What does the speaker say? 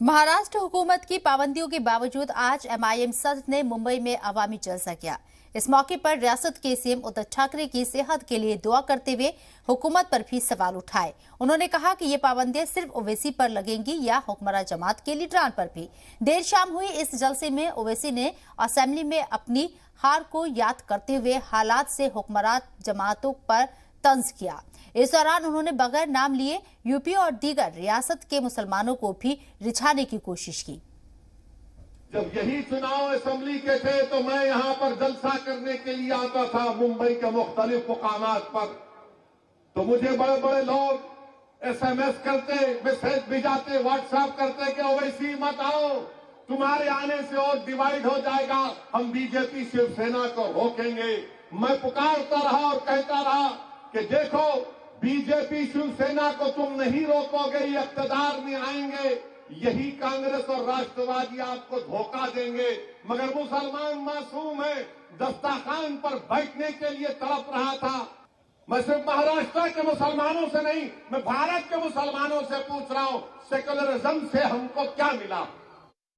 महाराष्ट्र हुकूमत की पाबंदियों के बावजूद आज एमआईएम सदर ने मुंबई में अवामी जलसा किया। इस मौके पर रियासत के सीएम उद्धव ठाकरे की सेहत के लिए दुआ करते हुए हुकूमत पर भी सवाल उठाए। उन्होंने कहा कि ये पाबंदियां सिर्फ ओवैसी पर लगेंगी या हुक्मरान जमात के लीडरान पर भी। देर शाम हुई इस जलसे में ओवैसी ने असेंबली में अपनी हार को याद करते हुए हालात से हुक्मरान जमातों पर तंज किया। इस दौरान उन्होंने बगैर नाम लिए यूपी और दीगर रियासत के मुसलमानों को भी रिझाने की कोशिश की। जब यही चुनाव असेंबली के थे तो मैं यहां पर जलसा करने के लिए आता था मुंबई के मुख्तलिफ मुकामात पर, तो मुझे बड़े बड़े लोग एसएमएस करते, मैसेज भिजाते, व्हाट्सएप करते कि ओवैसी मत आओ, तुम्हारे आने से और डिवाइड हो जाएगा, हम बीजेपी शिवसेना को रोकेंगे। मैं पुकारता रहा और कहता रहा कि देखो, बीजेपी शिवसेना को तुम नहीं रोकोगे, ये इख्तियार में आएंगे, यही कांग्रेस और राष्ट्रवादी आपको धोखा देंगे। मगर मुसलमान मासूम है, दस्तरखान पर बैठने के लिए तड़प रहा था। मैं सिर्फ महाराष्ट्र के मुसलमानों से नहीं, मैं भारत के मुसलमानों से पूछ रहा हूं, सेकुलरिज्म से हमको क्या मिला?